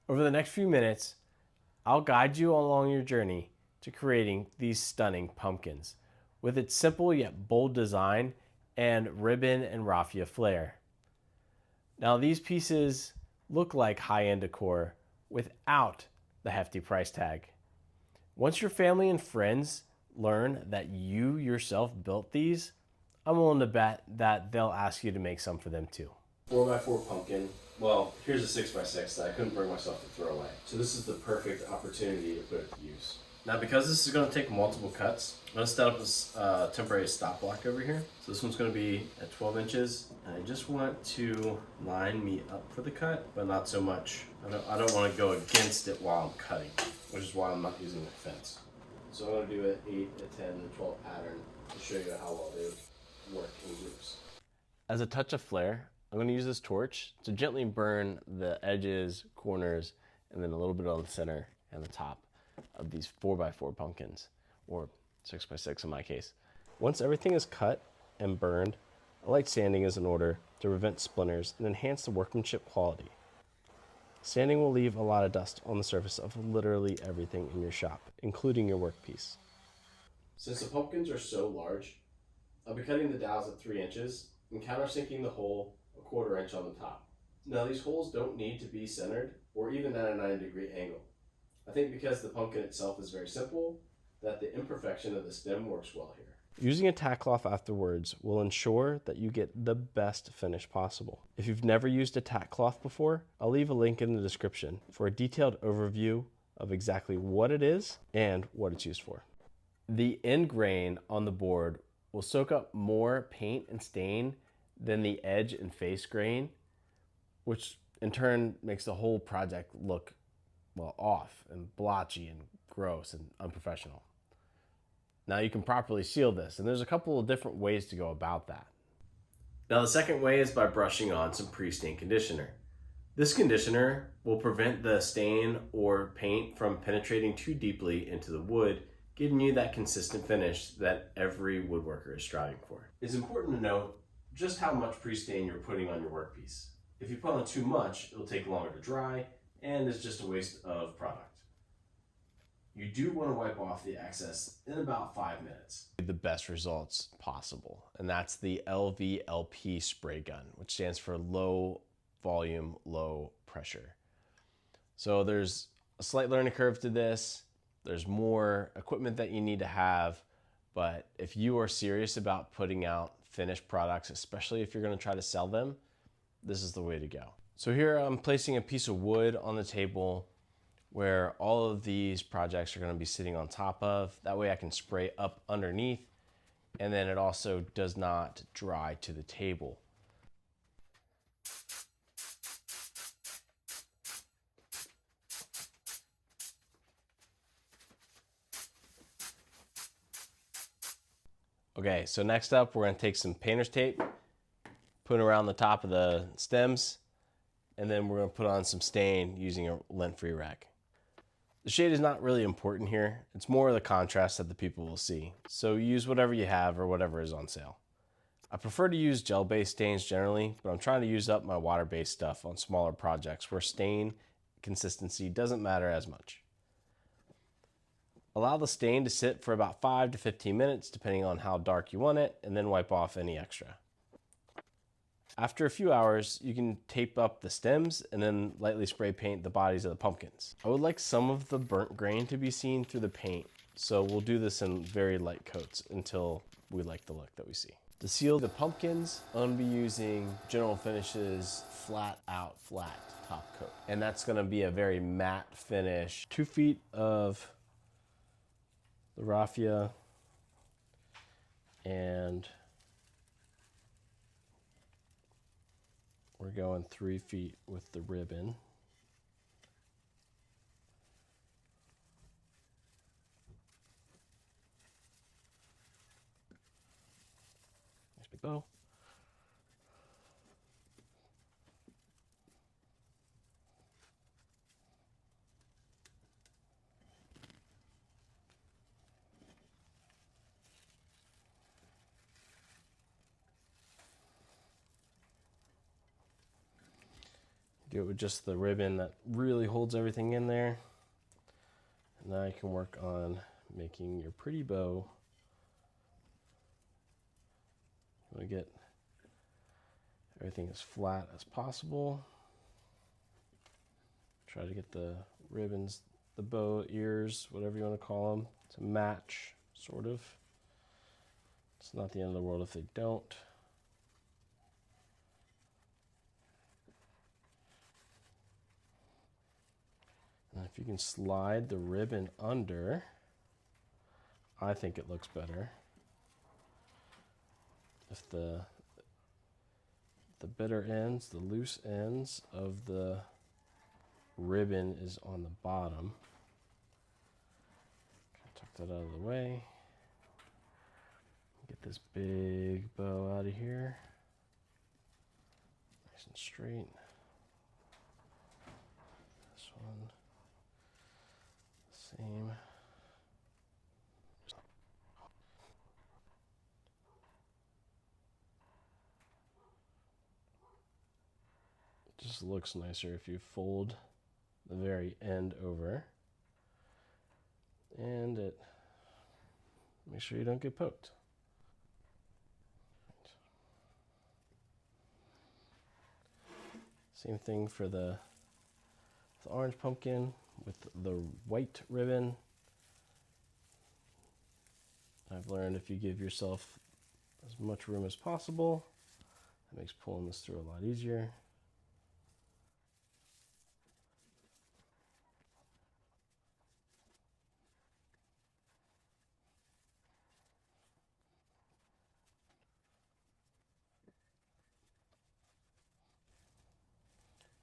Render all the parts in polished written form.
Over the next few minutes, I'll guide you along your journey to creating these stunning pumpkins with its simple yet bold design and ribbon and raffia flair. Now, these pieces look like high-end decor without the hefty price tag. Once your family and friends learn that you yourself built these, I'm willing to bet that they'll ask you to make some for them too. 4x4 pumpkin. Well, here's a 6x6 that I couldn't bring myself to throw away. So this is the perfect opportunity to put it to use. Now, because this is going to take multiple cuts, I'm going to set up this temporary stop block over here. So this one's going to be at 12 inches. And I just want to line me up for the cut, but not so much. I don't want to go against it while I'm cutting, which is why I'm not using the fence. So I'm going to do an 8, a 10, and a 12 pattern to show you how well they work in groups. As a touch of flair, I'm going to use this torch to gently burn the edges, corners, and then a little bit on the center and the top of these 4x4 pumpkins, or 6x6 in my case. Once everything is cut and burned, a light sanding is in order to prevent splinters and enhance the workmanship quality. Sanding will leave a lot of dust on the surface of literally everything in your shop, including your workpiece. Since the pumpkins are so large, I'll be cutting the dowels at 3 inches and countersinking the hole a 1/4 inch on the top. Now, these holes don't need to be centered or even at a 90-degree angle. I think because the pumpkin itself is very simple, that the imperfection of the stem works well here. Using a tack cloth afterwards will ensure that you get the best finish possible. If you've never used a tack cloth before, I'll leave a link in the description for a detailed overview of exactly what it is and what it's used for. The end grain on the board will soak up more paint and stain than the edge and face grain, which in turn makes the whole project look, well, off and blotchy and gross and unprofessional. Now you can properly seal this, and there's a couple of different ways to go about that. Now the second way is by brushing on some pre-stain conditioner. This conditioner will prevent the stain or paint from penetrating too deeply into the wood, giving you that consistent finish that every woodworker is striving for. It's important to note just how much pre-stain you're putting on your workpiece. If you put on too much, it'll take longer to dry, and it's just a waste of product. You do want to wipe off the excess in about 5 minutes. The best results possible, and that's the LVLP spray gun, which stands for low volume, low pressure. So there's a slight learning curve to this. There's more equipment that you need to have, but if you are serious about putting out finished products, especially if you're going to try to sell them, this is the way to go. So here I'm placing a piece of wood on the table where all of these projects are going to be sitting on top of. That way I can spray up underneath, and then it also does not dry to the table. Okay, so next up we're going to take some painter's tape, put it around the top of the stems, and then we're going to put on some stain using a lint-free rag. The shade is not really important here. It's more the contrast that the people will see. So use whatever you have or whatever is on sale. I prefer to use gel-based stains generally, but I'm trying to use up my water-based stuff on smaller projects where stain consistency doesn't matter as much. Allow the stain to sit for about 5 to 15 minutes, depending on how dark you want it, and then wipe off any extra. After a few hours, you can tape up the stems and then lightly spray paint the bodies of the pumpkins. I would like some of the burnt grain to be seen through the paint, so we'll do this in very light coats until we like the look that we see. To seal the pumpkins, I'm going to be using General Finishes Flat Out Flat Top Coat. And that's going to be a very matte finish. 2 feet of the raffia and we're going 3 feet with the ribbon. Nice big bow. Do it with just the ribbon that really holds everything in there. And now you can work on making your pretty bow. You want to get everything as flat as possible. Try to get the ribbons, the bow ears, whatever you want to call them, to match, sort of. It's not the end of the world if they don't. And if you can slide the ribbon under, I think it looks better. If the bitter ends, the loose ends of the ribbon is on the bottom. Tuck that out of the way. Get this big bow out of here. Nice and straight. This one, same. It just looks nicer if you fold the very end over, and it make sure you don't get poked. Same thing for the orange pumpkin with the white ribbon. I've learned if you give yourself as much room as possible, it makes pulling this through a lot easier.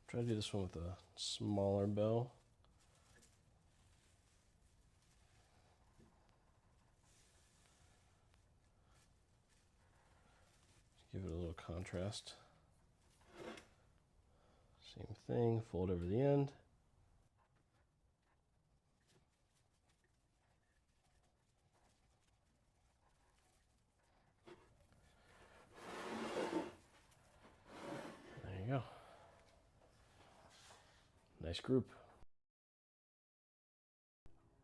Try to do this one with a smaller bow. Give it a little contrast. Same thing, fold over the end. There you go. Nice group.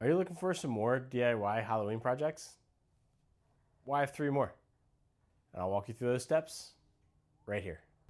Are you looking for some more DIY Halloween projects? Well, I have 3 more, and I'll walk you through those steps right here.